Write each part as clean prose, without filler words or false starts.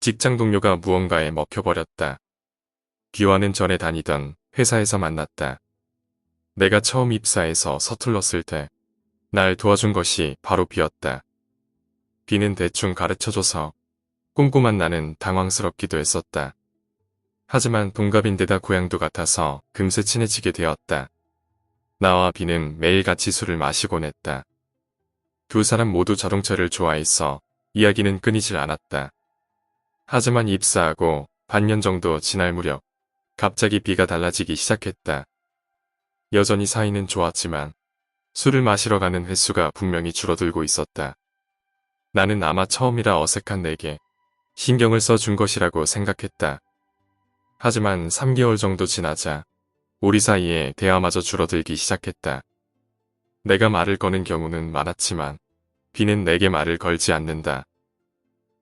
직장 동료가 무언가에 먹혀버렸다. 비와는 전에 다니던 회사에서 만났다. 내가 처음 입사해서 서툴렀을 때 날 도와준 것이 바로 비였다. 비는 대충 가르쳐줘서 꼼꼼한 나는 당황스럽기도 했었다. 하지만 동갑인데다 고향도 같아서 금세 친해지게 되었다. 나와 비는 매일 같이 술을 마시곤 했다. 두 사람 모두 자동차를 좋아해서 이야기는 끊이질 않았다. 하지만 입사하고 반년 정도 지날 무렵 갑자기 비가 달라지기 시작했다. 여전히 사이는 좋았지만 술을 마시러 가는 횟수가 분명히 줄어들고 있었다. 나는 아마 처음이라 어색한 내게 신경을 써준 것이라고 생각했다. 하지만 3개월 정도 지나자 우리 사이에 대화마저 줄어들기 시작했다. 내가 말을 거는 경우는 많았지만 비는 내게 말을 걸지 않는다.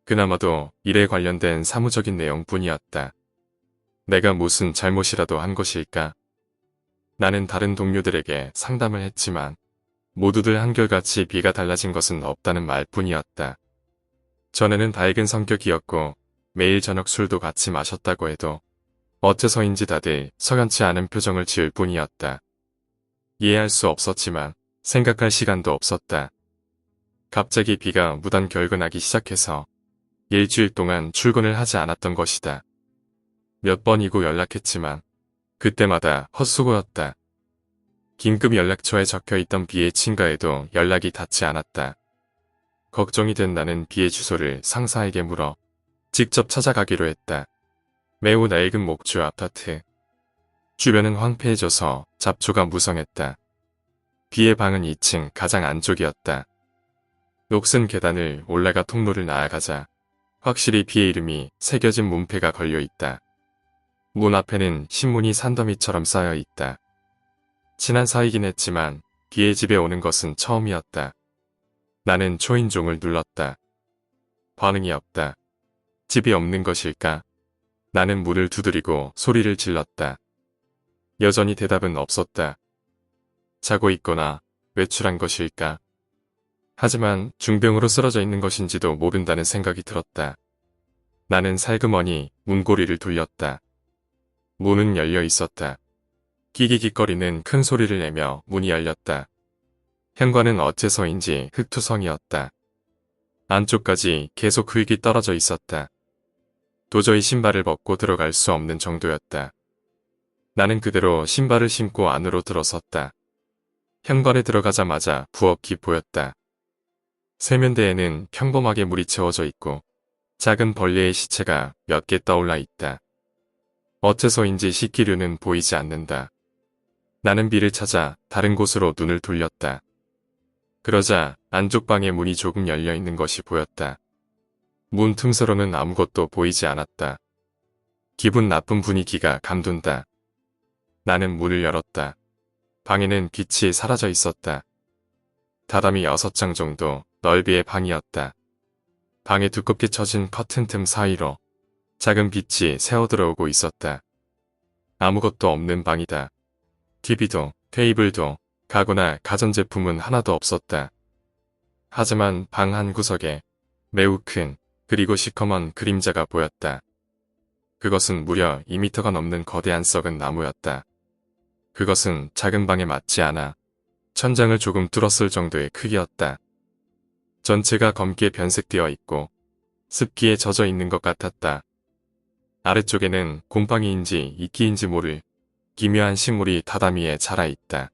그나마도 일에 관련된 사무적인 내용뿐이었다. 내가 무슨 잘못이라도 한 것일까? 나는 다른 동료들에게 상담을 했지만 모두들 한결같이 비가 달라진 것은 없다는 말뿐이었다. 전에는 밝은 성격이었고 매일 저녁 술도 같이 마셨다고 해도 어째서인지 다들 석연치 않은 표정을 지을 뿐이었다. 이해할 수 없었지만 생각할 시간도 없었다. 갑자기 비가 무단 결근하기 시작해서 일주일 동안 출근을 하지 않았던 것이다. 몇 번이고 연락했지만 그때마다 헛수고였다. 긴급 연락처에 적혀있던 비의 친가에도 연락이 닿지 않았다. 걱정이 된 나는 비의 주소를 상사에게 물어 직접 찾아가기로 했다. 매우 낡은 목조 아파트. 주변은 황폐해져서 잡초가 무성했다. 비의 방은 2층 가장 안쪽이었다. 녹슨 계단을 올라가 통로를 나아가자 확실히 비의 이름이 새겨진 문패가 걸려있다. 문 앞에는 신문이 산더미처럼 쌓여있다. 친한 사이긴 했지만 비의 집에 오는 것은 처음이었다. 나는 초인종을 눌렀다. 반응이 없다. 집이 없는 것일까? 나는 문을 두드리고 소리를 질렀다. 여전히 대답은 없었다. 자고 있거나 외출한 것일까? 하지만 중병으로 쓰러져 있는 것인지도 모른다는 생각이 들었다. 나는 살그머니 문고리를 돌렸다. 문은 열려 있었다. 기기기거리는 큰 소리를 내며 문이 열렸다. 현관은 어째서인지 흙투성이었다. 안쪽까지 계속 흙이 떨어져 있었다. 도저히 신발을 벗고 들어갈 수 없는 정도였다. 나는 그대로 신발을 신고 안으로 들어섰다. 현관에 들어가자마자 부엌이 보였다. 세면대에는 평범하게 물이 채워져 있고 작은 벌레의 시체가 몇 개 떠올라 있다. 어째서인지 식기류는 보이지 않는다. 나는 비를 찾아 다른 곳으로 눈을 돌렸다. 그러자 안쪽 방의 문이 조금 열려 있는 것이 보였다. 문 틈새로는 아무것도 보이지 않았다. 기분 나쁜 분위기가 감돈다. 나는 문을 열었다. 방에는 빛이 사라져 있었다. 다람이 6장 정도 넓이의 방이었다. 방에 두껍게 쳐진 커튼 틈 사이로 작은 빛이 새어들어오고 있었다. 아무것도 없는 방이다. TV도 테이블도 가구나 가전제품은 하나도 없었다. 하지만 방 한 구석에 매우 큰 그리고 시커먼 그림자가 보였다. 그것은 무려 2미터가 넘는 거대한 썩은 나무였다. 그것은 작은 방에 맞지 않아 천장을 조금 뚫었을 정도의 크기였다. 전체가 검게 변색되어 있고 습기에 젖어 있는 것 같았다. 아래쪽에는 곰팡이인지 이끼인지 모를 기묘한 식물이 다다미에 자라있다.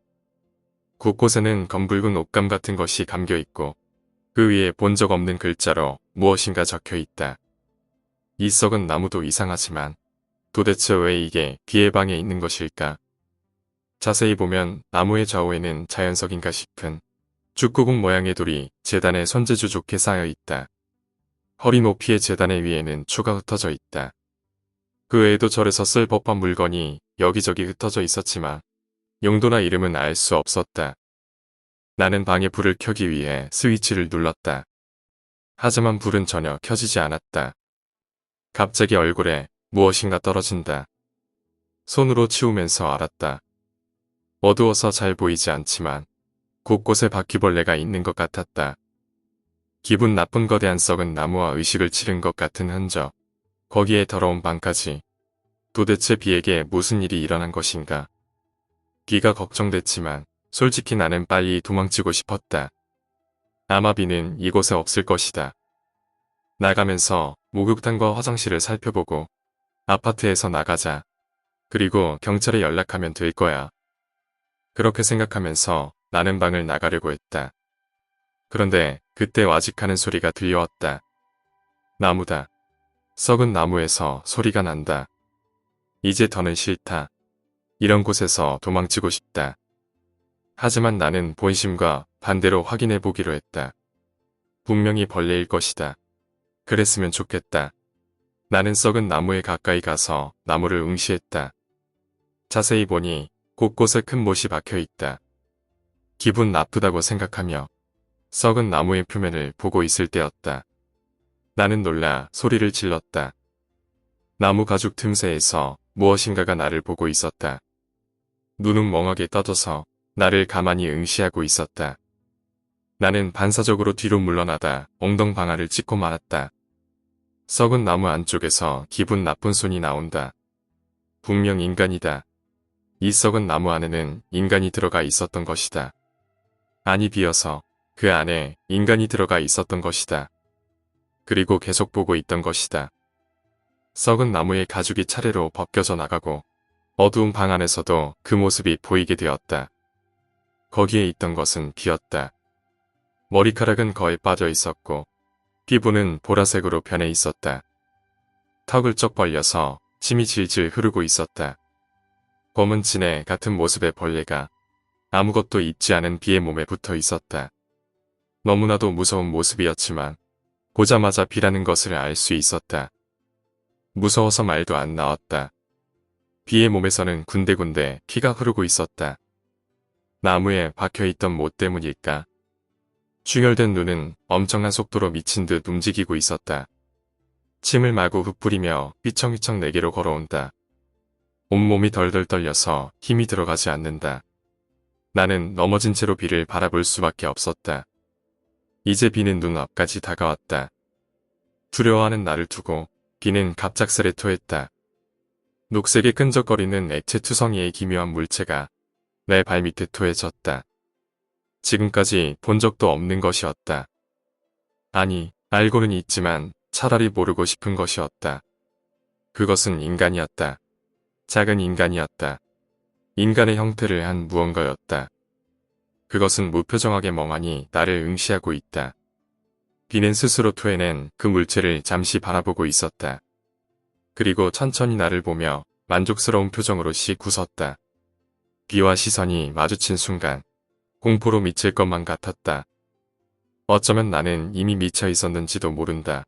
곳곳에는 검붉은 옷감 같은 것이 감겨있고 그 위에 본 적 없는 글자로 무엇인가 적혀있다. 이 썩은 나무도 이상하지만 도대체 왜 이게 비의 방에 있는 것일까? 자세히 보면 나무의 좌우에는 자연석인가 싶은 죽구공 모양의 돌이 재단에 손재주 좋게 쌓여있다. 허리 높이의 재단의 위에는 추가 흩어져 있다. 그 외에도 절에서 쓸 법한 물건이 여기저기 흩어져 있었지만 용도나 이름은 알 수 없었다. 나는 방에 불을 켜기 위해 스위치를 눌렀다. 하지만 불은 전혀 켜지지 않았다. 갑자기 얼굴에 무엇인가 떨어진다. 손으로 치우면서 알았다. 어두워서 잘 보이지 않지만 곳곳에 바퀴벌레가 있는 것 같았다. 기분 나쁜 거대한 썩은 나무와 의식을 치른 것 같은 흔적. 거기에 더러운 방까지. 도대체 비에게 무슨 일이 일어난 것인가? 비가 걱정됐지만 솔직히 나는 빨리 도망치고 싶었다. 아마 비는 이곳에 없을 것이다. 나가면서 목욕탕과 화장실을 살펴보고 아파트에서 나가자. 그리고 경찰에 연락하면 될 거야. 그렇게 생각하면서 나는 방을 나가려고 했다. 그런데 그때 와직하는 소리가 들려왔다. 나무다. 썩은 나무에서 소리가 난다. 이제 더는 싫다. 이런 곳에서 도망치고 싶다. 하지만 나는 본심과 반대로 확인해 보기로 했다. 분명히 벌레일 것이다. 그랬으면 좋겠다. 나는 썩은 나무에 가까이 가서 나무를 응시했다. 자세히 보니 곳곳에 큰 못이 박혀 있다. 기분 나쁘다고 생각하며 썩은 나무의 표면을 보고 있을 때였다. 나는 놀라 소리를 질렀다. 나무 가죽 틈새에서 무엇인가가 나를 보고 있었다. 눈은 멍하게 떠져서 나를 가만히 응시하고 있었다. 나는 반사적으로 뒤로 물러나다 엉덩방아를 찍고 말았다. 썩은 나무 안쪽에서 기분 나쁜 손이 나온다. 분명 인간이다. 이 썩은 나무 안에는 인간이 들어가 있었던 것이다. 아니 비어서 그 안에 인간이 들어가 있었던 것이다. 그리고 계속 보고 있던 것이다. 썩은 나무의 가죽이 차례로 벗겨져 나가고 어두운 방 안에서도 그 모습이 보이게 되었다. 거기에 있던 것은 비였다. 머리카락은 거의 빠져 있었고 피부는 보라색으로 변해 있었다. 턱을 쩍 벌려서 침이 질질 흐르고 있었다. 검은 진해 같은 모습의 벌레가 아무것도 입지 않은 비의 몸에 붙어 있었다. 너무나도 무서운 모습이었지만 보자마자 비라는 것을 알 수 있었다. 무서워서 말도 안 나왔다. 비의 몸에서는 군데군데 피가 흐르고 있었다. 나무에 박혀있던 못 때문일까? 충혈된 눈은 엄청난 속도로 미친 듯 움직이고 있었다. 침을 마구 흩뿌리며 휘청휘청 내게로 걸어온다. 온몸이 덜덜 떨려서 힘이 들어가지 않는다. 나는 넘어진 채로 비를 바라볼 수밖에 없었다. 이제 비는 눈앞까지 다가왔다. 두려워하는 나를 두고 비는 갑작스레 토했다. 녹색의 끈적거리는 액체 투성이의 기묘한 물체가 내 발밑에 토해졌다. 지금까지 본 적도 없는 것이었다. 아니, 알고는 있지만 차라리 모르고 싶은 것이었다. 그것은 인간이었다. 작은 인간이었다. 인간의 형태를 한 무언가였다. 그것은 무표정하게 멍하니 나를 응시하고 있다. 비는 스스로 토해낸 그 물체를 잠시 바라보고 있었다. 그리고 천천히 나를 보며 만족스러운 표정으로 씩 웃었다. 비와 시선이 마주친 순간 공포로 미칠 것만 같았다. 어쩌면 나는 이미 미쳐 있었는지도 모른다.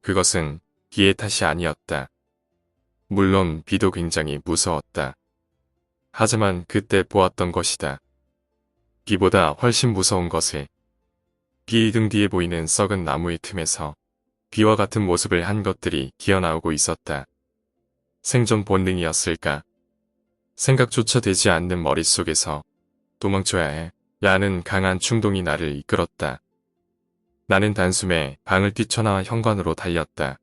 그것은 비의 탓이 아니었다. 물론 비도 굉장히 무서웠다. 하지만 그때 보았던 것이다. 비보다 훨씬 무서운 것을. 비 등 뒤에 보이는 썩은 나무의 틈에서 비와 같은 모습을 한 것들이 기어나오고 있었다. 생존 본능이었을까? 생각조차 되지 않는 머릿속에서 도망쳐야 해. 라는 강한 충동이 나를 이끌었다. 나는 단숨에 방을 뛰쳐나와 현관으로 달렸다.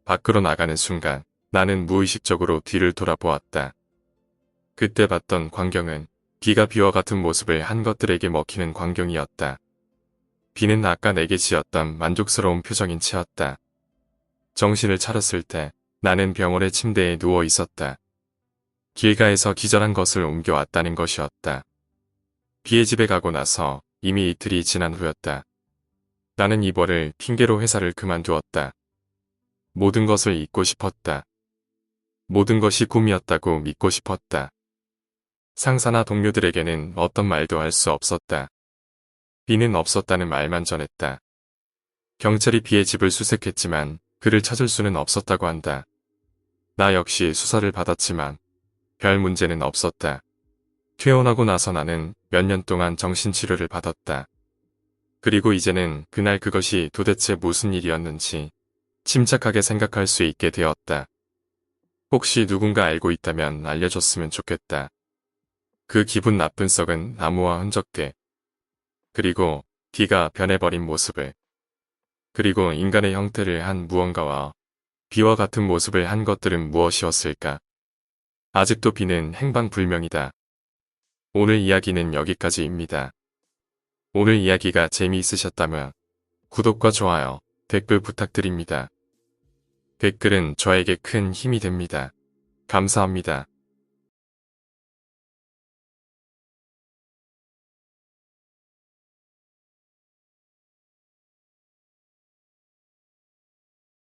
밖으로 나가는 순간 나는 무의식적으로 뒤를 돌아보았다. 그때 봤던 광경은 비가 비와 같은 모습을 한 것들에게 먹히는 광경이었다. 비는 아까 내게 지었던 만족스러운 표정인 채였다. 정신을 차렸을 때 나는 병원의 침대에 누워 있었다. 길가에서 기절한 것을 옮겨왔다는 것이었다. 비의 집에 가고 나서 이미 이틀이 지난 후였다. 나는 이벌을 핑계로 회사를 그만두었다. 모든 것을 잊고 싶었다. 모든 것이 꿈이었다고 믿고 싶었다. 상사나 동료들에게는 어떤 말도 할 수 없었다. 비는 없었다는 말만 전했다. 경찰이 비의 집을 수색했지만 그를 찾을 수는 없었다고 한다. 나 역시 수사를 받았지만 별 문제는 없었다. 퇴원하고 나서 나는 몇 년 동안 정신치료를 받았다. 그리고 이제는 그날 그것이 도대체 무슨 일이었는지 침착하게 생각할 수 있게 되었다. 혹시 누군가 알고 있다면 알려줬으면 좋겠다. 그 기분 나쁜 썩은 나무와 흔적들. 그리고 비가 변해버린 모습을. 그리고 인간의 형태를 한 무언가와 비와 같은 모습을 한 것들은 무엇이었을까? 아직도 비는 행방불명이다. 오늘 이야기는 여기까지입니다. 오늘 이야기가 재미있으셨다면 구독과 좋아요, 댓글 부탁드립니다. 댓글은 저에게 큰 힘이 됩니다. 감사합니다.